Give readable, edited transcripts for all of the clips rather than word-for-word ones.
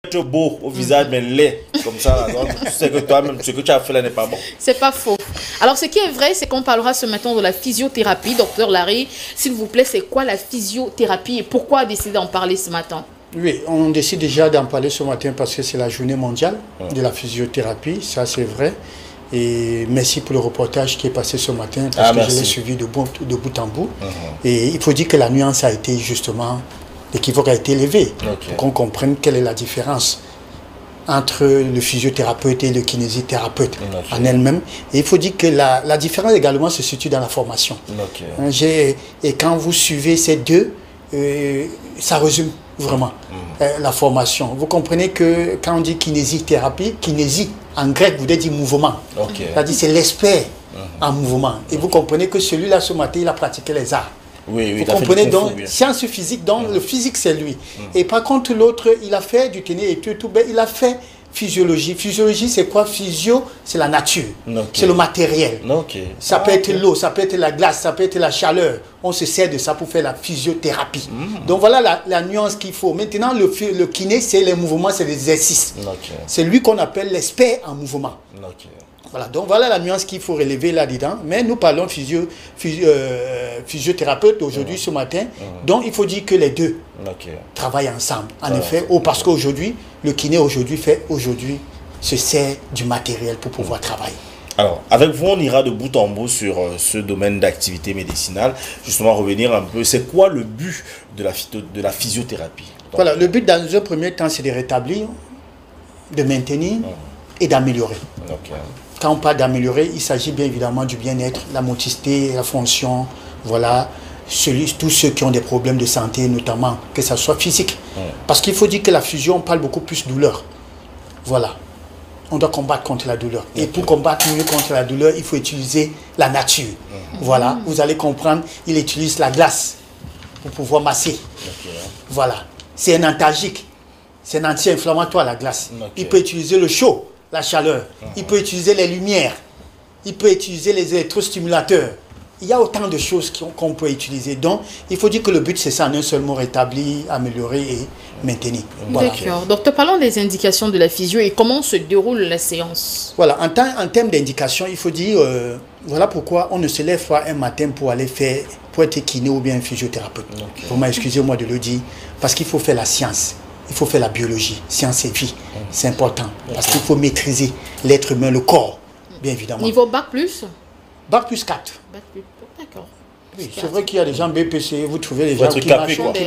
être beau au visage, mais laid, comme ça. Donc, tu sais que toi-même, ce que tu as fait là n'est pas bon. C'est pas faux. Alors, ce qui est vrai, c'est qu'on parlera ce matin de la physiothérapie. Docteur Larry, s'il vous plaît, c'est quoi la physiothérapie et pourquoi décider d'en parler ce matin? Oui, on décide déjà d'en parler ce matin parce que c'est la journée mondiale de la physiothérapie, ça c'est vrai. Et merci pour le reportage qui est passé ce matin parce que je l'ai suivi de bout en bout. Et il faut dire que la nuance a été justement, l'équivoque a été élevé pour qu'on comprenne quelle est la différence entre le physiothérapeute et le kinésithérapeute en elle-même. Et il faut dire que la différence également se situe dans la formation. Et quand vous suivez ces deux, ça résume vraiment la formation. Vous comprenez que quand on dit kinésithérapie, kinésie en grec voudrait dire mouvement. C'est-à-dire c'est l'expert en mouvement. Et vous comprenez que celui-là ce matin, il a pratiqué les arts. Vous comprenez donc, science physique, donc le physique c'est lui. Et par contre l'autre, il a fait du kiné et tout, il a fait physiologie. Physiologie c'est quoi? Physio, c'est la nature, c'est le matériel. Ça peut être l'eau, ça peut être la glace, ça peut être la chaleur. On se sert de ça pour faire la physiothérapie. Donc voilà la nuance qu'il faut. Maintenant le kiné c'est les mouvements, c'est les exercices. C'est lui qu'on appelle l'expert en mouvement. Voilà, donc voilà la nuance qu'il faut relever là-dedans. Mais nous parlons physiothérapeute aujourd'hui, ce matin. Donc il faut dire que les deux travaillent ensemble. En effet, parce qu'aujourd'hui, le kiné se sert du matériel pour pouvoir travailler. Alors, avec vous, on ira de bout en bout sur ce domaine d'activité médicinale. Justement, revenir un peu, c'est quoi le but de la physiothérapie? Donc, voilà, le but dans un premier temps, c'est de rétablir, de maintenir et d'améliorer. Quand on parle d'améliorer, il s'agit bien évidemment du bien-être, la motricité, la fonction, voilà, tous ceux qui ont des problèmes de santé, notamment, que ça soit physique. Parce qu'il faut dire que la fusion, on parle beaucoup plus de douleur. Voilà. On doit combattre contre la douleur. Et pour combattre mieux contre la douleur, il faut utiliser la nature. Voilà. Vous allez comprendre, il utilise la glace pour pouvoir masser. Voilà. C'est un antalgique. C'est un anti-inflammatoire, la glace. Il peut utiliser le chaud, la chaleur. Il peut utiliser les lumières. Il peut utiliser les électrostimulateurs. Il y a autant de choses qu'on peut utiliser. Donc, il faut dire que le but, c'est ça, en un seul mot, rétablir, améliorer et maintenir. Voilà. D'accord. Donc, parlons des indications de la physio et comment se déroule la séance. Voilà, en termes d'indications, il faut dire, voilà pourquoi on ne se lève pas un matin pour aller faire, pour être kiné ou bien un physiothérapeute. Vraiment, excusez-moi de le dire, parce qu'il faut faire la science. Il faut faire la biologie, science et vie. C'est important, parce qu'il faut maîtriser l'être humain, le corps, bien évidemment. Niveau bac plus? Bac plus 4. Bac plus, d'accord. Oui, c'est vrai qu'il y a des gens BPC, vous trouvez des gens qui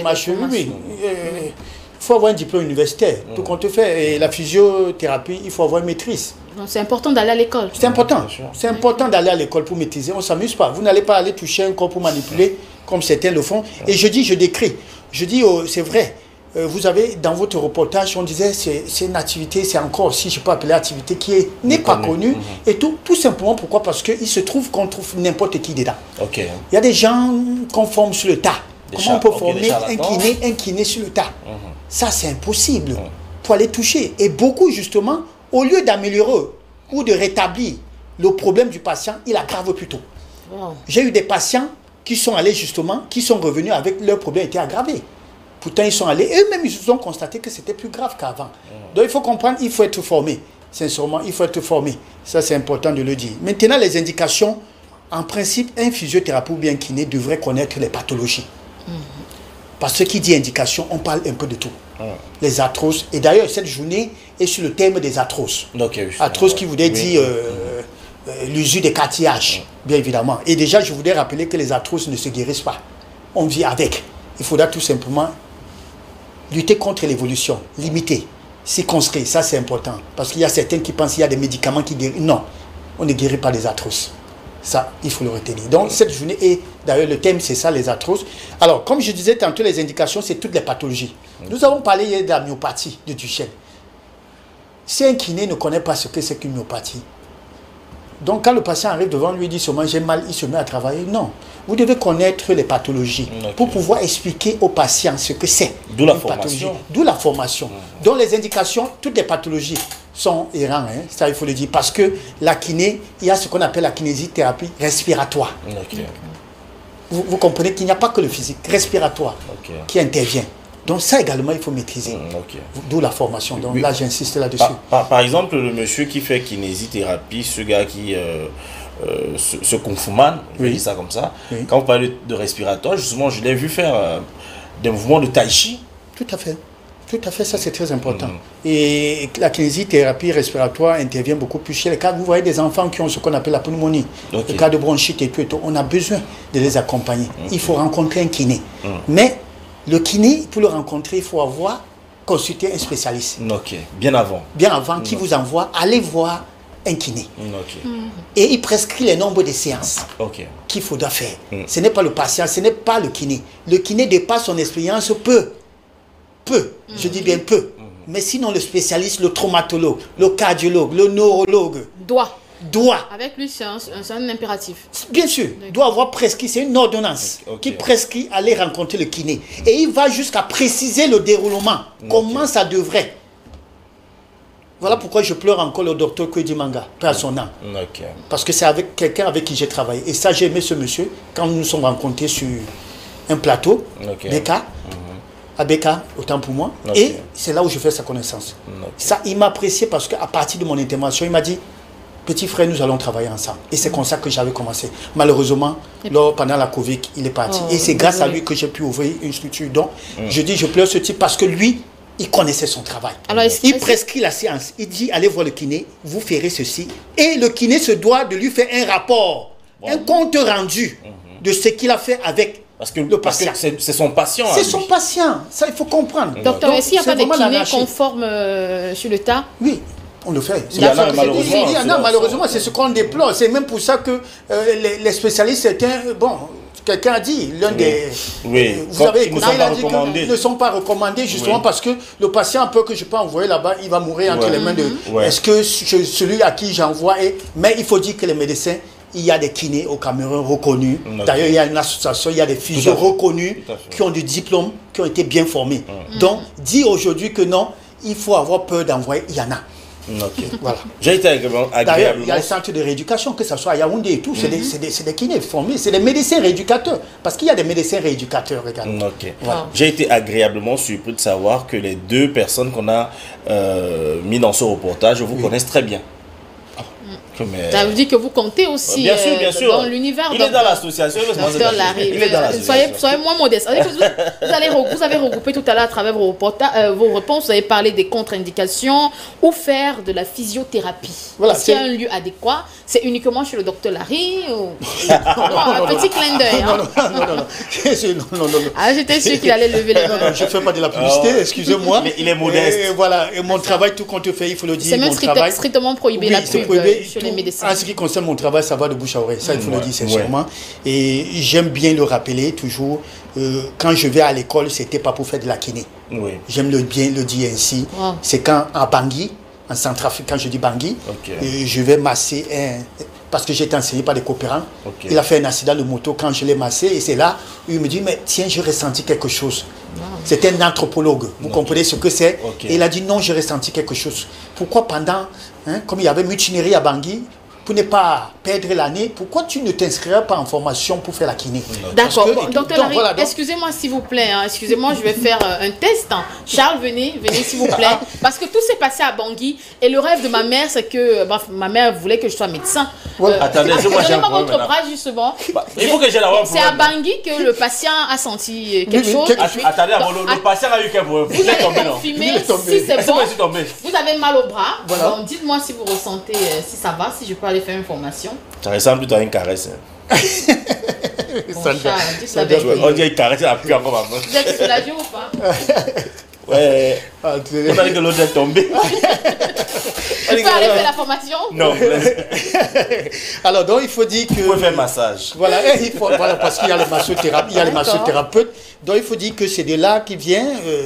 marchent. Oui. Il faut avoir un diplôme universitaire, tout compte fait. Et la physiothérapie, il faut avoir une maîtrise. C'est important d'aller à l'école. C'est important. C'est important d'aller à l'école pour maîtriser. On ne s'amuse pas. Vous n'allez pas aller toucher un corps pour manipuler, comme certains le font. Et je décris. Je dis, c'est vrai. Vous avez, dans votre reportage, on disait c'est une activité, c'est encore, si je peux appeler activité, qui n'est pas connue. Et tout simplement, pourquoi? Parce qu'il se trouve qu'on trouve n'importe qui dedans. Il y a des gens qu'on forme sur le tas. Comment on peut former un kiné sur le tas? Ça, c'est impossible. Pour aller toucher. Et beaucoup, justement, au lieu d'améliorer ou de rétablir le problème du patient, il aggrave plutôt. J'ai eu des patients qui sont allés, justement, qui sont revenus avec leur problème était aggravé. Pourtant, ils sont allés, eux-mêmes, ils ont constaté que c'était plus grave qu'avant. Donc, il faut comprendre, il faut être formé. Sincèrement, il faut être formé. Ça, c'est important de le dire. Maintenant, les indications, en principe, un physiothérapeute ou bien kiné devrait connaître les pathologies. Parce que qui dit indication, on parle un peu de tout. Les arthroses. Et d'ailleurs, cette journée est sur le thème des arthroses. Arthrose qui voudrait dire l'usure des cartilages, bien évidemment. Et déjà, je voudrais rappeler que les arthroses ne se guérissent pas. On vit avec. Il faudra tout simplement lutter contre l'évolution, limiter, circonscrire, ça c'est important. Parce qu'il y a certains qui pensent qu'il y a des médicaments qui guérissent. Non, on ne guérit pas les arthroses. Ça, il faut le retenir. Donc cette journée, et d'ailleurs le thème c'est ça, les arthroses. Alors, comme je disais tantôt, les indications, c'est toutes les pathologies. Nous avons parlé hier de la myopathie de Duchenne. Si un kiné ne connaît pas ce que c'est qu'une myopathie, donc quand le patient arrive devant lui et dit seulement j'ai mal, il se met à travailler. Non. Vous devez connaître les pathologies pour pouvoir expliquer au patient ce que c'est. D'où la formation. D'où la formation. Donc les indications, toutes les pathologies sont errantes, hein, ça il faut le dire. Parce que la kiné, il y a ce qu'on appelle la kinésithérapie respiratoire. Vous comprenez qu'il n'y a pas que le physique, respiratoire qui intervient. Donc ça également, il faut maîtriser. D'où la formation. Donc là, j'insiste là-dessus. Par exemple, le monsieur qui fait kinésithérapie, ce gars qui... ce Kung-Fu-man, je dis ça comme ça. Quand vous parlez de respiratoire, justement, je l'ai vu faire des mouvements de tai chi. Tout à fait. Tout à fait, ça c'est très important. Et la kinésithérapie respiratoire intervient beaucoup plus chez les cas. Vous voyez des enfants qui ont ce qu'on appelle la pneumonie, le cas de bronchite et tout. On a besoin de les accompagner. Il faut rencontrer un kiné. Mais le kiné, pour le rencontrer, il faut avoir consulté un spécialiste. Bien avant. Bien avant, qui vous envoie, aller voir un kiné. Et il prescrit les nombres de séances qu'il faudra faire. Ce n'est pas le patient, ce n'est pas le kiné. Le kiné, de par son expérience, peut, je dis bien peu, mais sinon le spécialiste, le traumatologue, le cardiologue, le neurologue, doit. Avec lui, c'est un impératif. Bien sûr, doit avoir prescrit, c'est une ordonnance qui prescrit aller rencontrer le kiné. Et il va jusqu'à préciser le déroulement, comment ça devrait. Voilà pourquoi je pleure encore le docteur Kwedimanga, paix à son âme. Parce que c'est avec quelqu'un avec qui j'ai travaillé. Et ça, j'ai aimé ce monsieur quand nous nous sommes rencontrés sur un plateau, Beka, à Beka, autant pour moi. Et c'est là où je fais sa connaissance. Ça, il m'a apprécié parce qu'à partir de mon intervention, il m'a dit, petit frère, nous allons travailler ensemble. Et c'est comme ça que j'avais commencé. Malheureusement, pendant la Covid, il est parti. Et c'est grâce à lui que j'ai pu ouvrir une structure. Donc, je dis, je pleure ce type parce que lui, il connaissait son travail. Alors, il prescrit la séance. Il dit, allez voir le kiné, vous ferez ceci. Et le kiné se doit de lui faire un rapport, un compte rendu de ce qu'il a fait avec le patient. C'est son patient. C'est son patient. Ça, il faut comprendre. Docteur, est-ce qu'il n'y a pas de kiné qu'on forme sur le tas? Oui. On le fait. Il y en a malheureusement. Malheureusement, c'est ce qu'on déplore. C'est même pour ça que les spécialistes, certains, quelqu'un a dit, l'un des... vous avez écouté, il a dit qu'ils ne sont pas recommandés, justement parce que le patient, peu que je peux envoyer là-bas, il va mourir entre les mains de... Est-ce que celui à qui j'envoie Mais il faut dire que les médecins, il y a des kinés au Cameroun reconnus. D'ailleurs, il y a une association, il y a des physios reconnus qui ont des diplômes, qui ont été bien formés. Donc, dire aujourd'hui que non, il faut avoir peur d'envoyer, il y en a. Voilà. J'ai été agréablement... D'ailleurs, il y a les centres de rééducation, que ce soit à Yaoundé et tout, c'est des kinés formés, c'est des médecins rééducateurs. Parce qu'il y a des médecins rééducateurs également. Voilà. J'ai été agréablement surpris de savoir que les deux personnes qu'on a mis dans ce reportage vous connaissent très bien. Ça veut dire que vous comptez aussi bien sûr. dans l'univers. Il est dans l'association. Soyez moins modeste. Vous avez regroupé tout à l'heure à travers vos réponses, vous avez parlé des contre-indications ou faire de la physiothérapie. Voilà, est-ce qu'il y a un lieu adéquat? C'est uniquement chez le docteur Larry ou... Un petit clin d'œil. Non. Ah, j'étais sûr qu'il allait lever les mains. Je ne fais pas de la publicité, excusez-moi. Mais il est modeste. Voilà, et mon travail, tout compte fait, il faut le dire. C'est même strictement prohibé la pub chez les médecins. En ce qui concerne mon travail, ça va de bouche à oreille. Ça, il faut le dire, sincèrement. Et j'aime bien le rappeler toujours. Quand je vais à l'école, ce n'était pas pour faire de la kiné. J'aime bien le dire ainsi. C'est quand à Bangui, en Centrafrique, quand je dis Bangui, je vais masser parce que j'ai été enseigné par des coopérants. Il a fait un accident de moto quand je l'ai massé et c'est là où il me dit, mais tiens, j'ai ressenti quelque chose. C'est un anthropologue, vous comprenez ce que c'est. Et il a dit, non, j'ai ressenti quelque chose. Pourquoi pendant, comme il y avait mutinerie à Bangui, pour ne pas perdre l'année, pourquoi tu ne t'inscriras pas en formation pour faire la kiné? D'accord. Docteur Larry, excusez-moi s'il vous plaît. Excusez-moi, je vais faire un test. Charles, venez s'il vous plaît. Parce que tout s'est passé à Bangui. Et le rêve de ma mère, c'est que ma mère voulait que je sois médecin. Attendez, moi j'ai un problème. Votre bras, justement. Il faut que j'ai la C'est à Bangui que le patient a senti quelque chose. Attendez, le patient a eu quel problème? Vous allez confirmer si c'est bon. Vous avez mal au bras. Donc dites-moi si vous ressentez, si ça va, si je peux aller faire une formation. Ça ressemble plutôt à une caresse. On dirait une caresse, elle a plus encore ma main. Vous êtes soulagé ou pas? Ouais. On a dit que l'autre est tombé. Tu peux aller faire la formation? Non. Alors donc il faut dire que... Vous pouvez faire massage. Voilà, parce qu'il y a les massothérapeutes, Donc il faut dire que c'est de là qui vient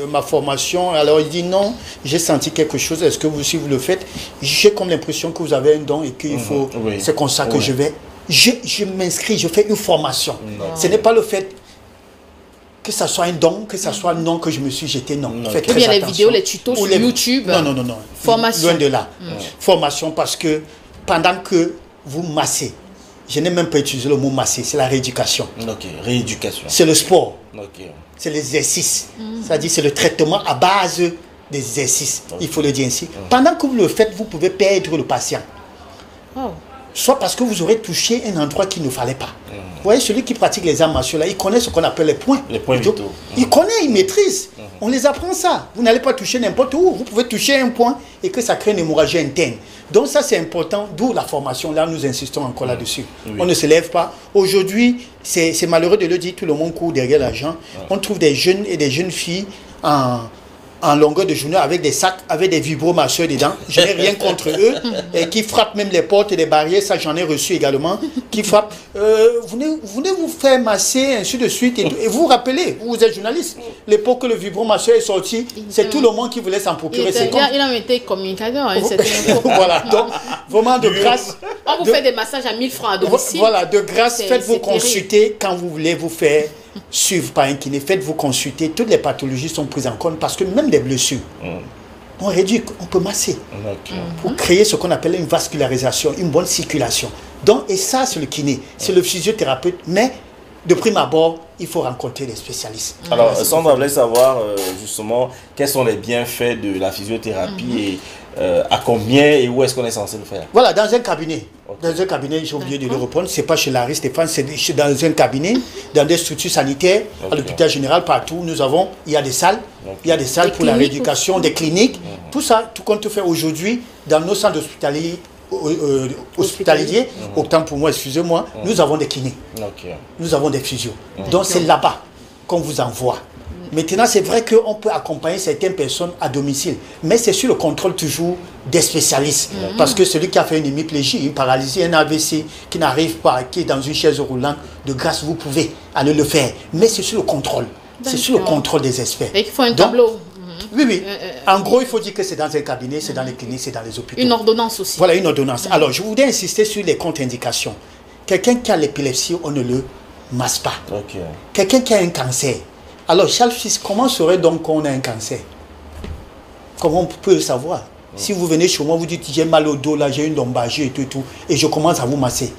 ma formation. Alors il dit non, j'ai senti quelque chose. Est-ce que vous, si vous le faites, j'ai comme l'impression que vous avez un don et qu'il faut... C'est comme ça que je vais... Je m'inscris, je fais une formation. Ce n'est pas le fait que ça soit un don, que ça soit non que je me suis jeté, non. Faites très bien attention. Les vidéos, les tutos sur YouTube. Non. Formation. Loin de là. Formation parce que pendant que vous massez, je n'ai même pas utilisé le mot masser, c'est la rééducation. Ok, rééducation. C'est le sport. Ok. C'est l'exercice. C'est-à-dire c'est le traitement à base des exercices. Il faut le dire ainsi. Pendant que vous le faites, vous pouvez perdre le patient. Soit parce que vous aurez touché un endroit qu'il ne fallait pas. Vous voyez, celui qui pratique les arts martiaux là, il connaît ce qu'on appelle les points. Les points vitaux. Il connaît, il maîtrise. On les apprend ça. Vous n'allez pas toucher n'importe où. Vous pouvez toucher un point et que ça crée une hémorragie interne. Donc ça c'est important, d'où la formation. Là nous insistons encore là-dessus. On ne se lève pas. Aujourd'hui, c'est malheureux de le dire, tout le monde court derrière l'argent. On trouve des jeunes et des jeunes filles en longueur de journée avec des sacs, avec des vibromasseurs dedans. Je n'ai rien contre eux. Et qui frappent même les portes et les barrières, ça j'en ai reçu également. Qui frappent. Venez vous faire masser, ainsi de suite. Et vous vous rappelez, vous êtes journaliste. L'époque que le vibromasseur est sorti, c'est tout le monde qui voulait s'en procurer. Il a été communicateur. Voilà, donc vraiment de grâce. On vous fait des massages à 1000 francs à domicile. Voilà, de grâce, faites-vous consulter quand vous voulez vous faire suivre par un kiné. Faites-vous consulter. Toutes les pathologies sont prises en compte parce que même des blessures, on réduit, on peut masser pour créer ce qu'on appelle une vascularisation, une bonne circulation. Donc, et ça, c'est le kiné, c'est le physiothérapeute, mais de prime abord, il faut rencontrer des spécialistes. Alors, Sandra voulait savoir justement quels sont les bienfaits de la physiothérapie et à combien et où est-ce qu'on est censé le faire? Voilà, dans un cabinet. Dans un cabinet, j'ai oublié de le reprendre, c'est pas chez Larry Stéphane, c'est dans un cabinet, dans des structures sanitaires, à l'hôpital général, partout, il y a des salles. Il y a des salles pour la rééducation, des cliniques. Tout ça, tout compte fait aujourd'hui, dans nos centres hospitaliers, autant pour moi, excusez-moi, nous avons des kinés. Nous avons des physios. Donc c'est là-bas qu'on vous envoie. Maintenant, c'est vrai qu'on peut accompagner certaines personnes à domicile, mais c'est sur le contrôle toujours des spécialistes. Parce que celui qui a fait une hémiplégie, une paralysie, un AVC, qui n'arrive pas, qui est dans une chaise roulante, de grâce, vous pouvez aller le faire. Mais c'est sur le contrôle. C'est sur le contrôle des experts. Et il faut un tableau. Oui, oui. En gros, il faut dire que c'est dans un cabinet, c'est dans les cliniques, c'est dans les hôpitaux. Une ordonnance aussi. Voilà, une ordonnance. Alors, je voudrais insister sur les contre-indications. Quelqu'un qui a l'épilepsie, on ne le masse pas. Quelqu'un qui a un cancer. Alors, Charles Fils, comment saurait donc qu'on a un cancer? Comment on peut le savoir? Si vous venez chez moi, vous dites j'ai mal au dos, là, j'ai une lombalgie et tout, et je commence à vous masser.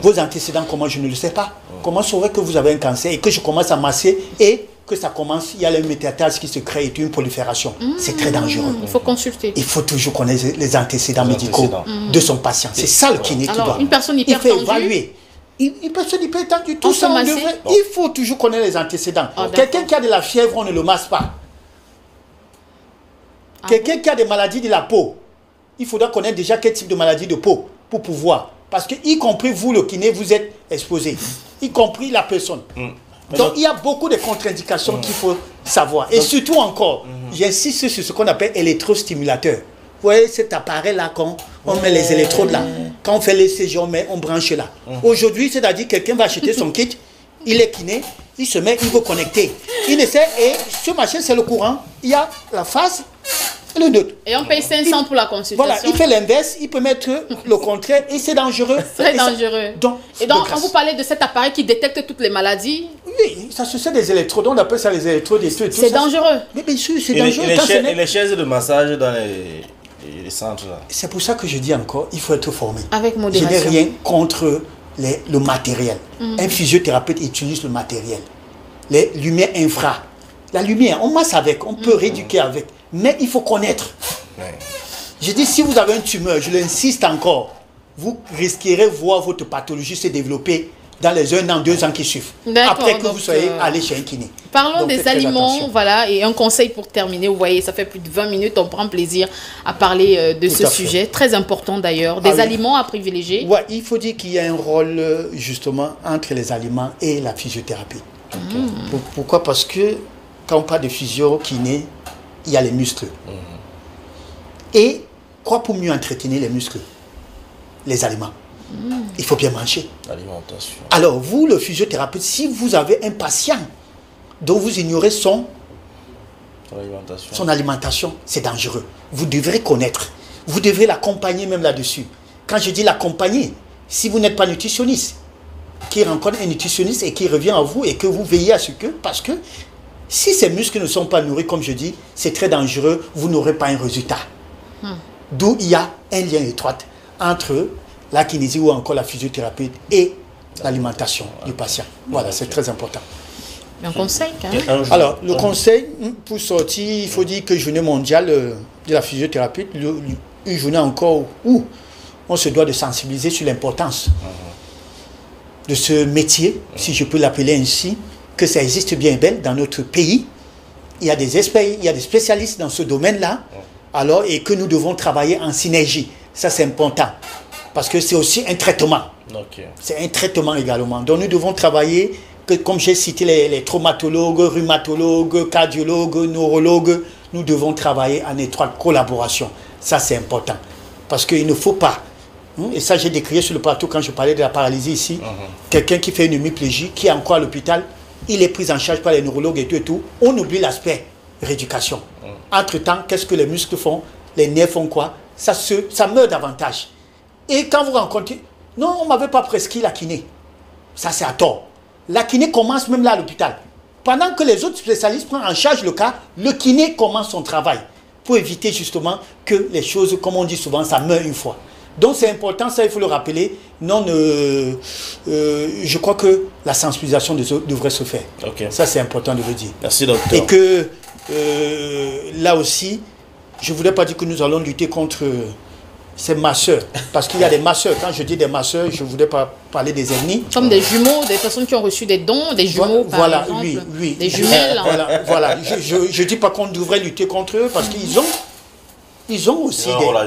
Vos antécédents, comment je ne le sais pas? Comment saurait que vous avez un cancer et que je commence à masser et que ça commence, il y a la métastases qui se crée et une prolifération? C'est très dangereux. Il faut consulter. Il faut toujours connaître les antécédents médicaux de son patient. C'est ça le kiné qui doit. Une personne il fait évaluer. Une personne hypertendue, tout ça, il faut toujours connaître les antécédents. Quelqu'un qui a de la fièvre, on ne le masse pas. Quelqu'un qui a des maladies de la peau, il faudra connaître déjà quel type de maladie de peau pour pouvoir. Parce que, y compris vous, le kiné, vous êtes exposé. Y compris la personne. Donc, il y a beaucoup de contre-indications qu'il faut savoir. Et surtout encore, j'insiste sur ce qu'on appelle électrostimulateur. Vous voyez cet appareil-là, quand on met les électrodes là, quand on fait les CG, on branche là. Aujourd'hui, c'est-à-dire quelqu'un va acheter son kit, il est kiné, il se met, il veut connecter. Il essaie et ce machin, c'est le courant. Il y a la phase et le neutre. Et on paye 500 pour la consultation. Voilà, il fait l'inverse, il peut mettre le contraire et c'est dangereux. Très dangereux. Et donc, quand vous parlez de cet appareil qui détecte toutes les maladies... Oui, ça se fait des électrodes, on appelle ça les électrodes et tout. C'est dangereux. Mais bien sûr, c'est dangereux. Et les chaises de massage dans les centres là. C'est pour ça que je dis encore, il faut être formé. Avec modération. Je n'ai rien contre le matériel. Un physiothérapeute utilise le matériel. Les lumières infra. La lumière, on masse avec, on peut rééduquer avec. Mais il faut connaître. Je dis, si vous avez une tumeur, je l'insiste encore, vous risquerez voir votre pathologie se développer dans les 1 an, 2 ans qui suivent. Après que vous soyez allé chez un kiné. Parlons des aliments, voilà, et un conseil pour terminer. Vous voyez, ça fait plus de 20 minutes, on prend plaisir à parler de ce sujet, très important d'ailleurs. Des aliments à privilégier. Ouais, il faut dire qu'il y a un rôle justement entre les aliments et la physiothérapie. Pourquoi? Parce que quand on parle de physio-kiné, il y a les muscles. Et quoi pour mieux entretenir les muscles? Les aliments. Il faut bien manger. L'alimentation. Alors, vous, le physiothérapeute, si vous avez un patient dont vous ignorez son alimentation, c'est dangereux. Vous devrez connaître. Vous devrez l'accompagner même là-dessus. Quand je dis l'accompagner, si vous n'êtes pas nutritionniste, qui rencontre un nutritionniste et qui revient à vous et que vous veillez à ce que, parce que si ces muscles ne sont pas nourris, comme je dis, c'est très dangereux, vous n'aurez pas un résultat. D'où il y a un lien étroit entre la kinésie ou encore la physiothérapie et l'alimentation du patient. Voilà, c'est très important. Un conseil, Alors, le conseil, pour sortir, il faut dire que journée mondiale de la physiothérapie, une journée encore où on se doit de sensibiliser sur l'importance de ce métier, si je peux l'appeler ainsi, que ça existe bien et belle dans notre pays. Il y a des experts, il y a des spécialistes dans ce domaine-là, alors, et que nous devons travailler en synergie. Ça, c'est important, parce que c'est aussi un traitement. C'est un traitement également. Donc, nous devons travailler, que, comme j'ai cité les traumatologues, rhumatologues, cardiologues, neurologues, nous devons travailler en étroite collaboration. Ça, c'est important, parce qu'il ne faut pas, et ça, j'ai décrié sur le plateau quand je parlais de la paralysie ici, quelqu'un qui fait une hémiplégie, qui est encore à l'hôpital, il est pris en charge par les neurologues et tout, on oublie l'aspect rééducation. Entre-temps, qu'est-ce que les muscles font? Les nerfs font quoi? Ça meurt davantage. Et quand vous rencontrez, non, on ne m'avait pas prescrit la kiné. Ça, c'est à tort. La kiné commence même là à l'hôpital. Pendant que les autres spécialistes prennent en charge le cas, le kiné commence son travail pour éviter justement que les choses, comme on dit souvent, ça meurt une fois. Donc c'est important, ça il faut le rappeler. Non, je crois que la sensibilisation devrait se faire. Ça c'est important de le dire. Merci docteur. Et que là aussi, je ne voudrais pas dire que nous allons lutter contre ces masseurs. Parce qu'il y a des masseurs. Quand je dis des masseurs, je ne voudrais pas parler des ennemis. Comme des jumeaux, des personnes qui ont reçu des dons, des jumeaux par exemple. Oui. Des jumelles. Voilà. Je ne dis pas qu'on devrait lutter contre eux parce qu'ils ont aussi un rôle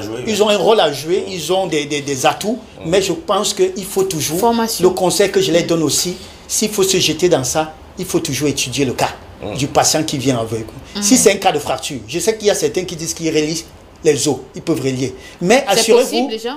à jouer, ils ont des atouts, mais je pense qu'il faut toujours, le conseil que je les donne aussi, s'il faut se jeter dans ça, il faut toujours étudier le cas du patient qui vient avec vous. Si c'est un cas de fracture, je sais qu'il y a certains qui disent qu'ils relient les os, ils peuvent relier. Mais assurez-vous... C'est possible déjà?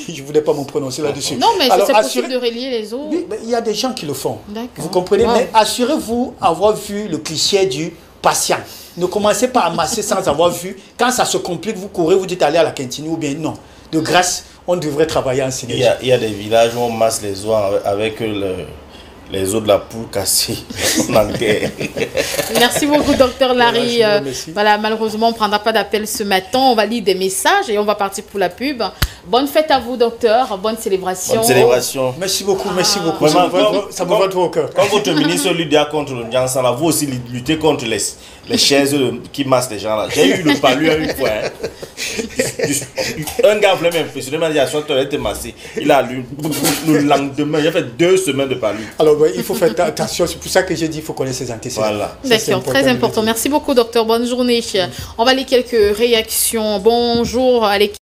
Je ne voulais pas me prononcer là-dessus. Non, mais c'est possible de relier les os. Oui, il y a des gens qui le font. Vous comprenez? Mais assurez-vous avoir vu le cliché du patient. Ne commencez pas à masser sans avoir vu. Quand ça se complique, vous courez, vous dites aller à la cantine ou bien non. De grâce, on devrait travailler en synergie. Il y a des villages où on masse les os avec les os de la poule cassés en guerre. Merci beaucoup, docteur Larry. Voilà, malheureusement, on ne prendra pas d'appel ce matin. On va lire des messages et on va partir pour la pub. Bonne fête à vous, docteur. Bonne célébration. Bonne célébration. Merci beaucoup, merci beaucoup. Ça me va trop au cœur. Quand votre ministre lutte contre le Nyansan, vous aussi luttez contre les chaises qui massent les gens là. J'ai eu le palu une fois. Un gars voulait m'impressionner, il m'a dit, tu as été massé. Il a lu le lendemain. J'ai fait 2 semaines de palu. Alors, il faut faire attention. C'est pour ça que j'ai dit qu'il faut connaître ses antécédents. Voilà. D'accord, très important. Merci beaucoup, docteur. Bonne journée. On va lire quelques réactions. Bonjour à l'équipe.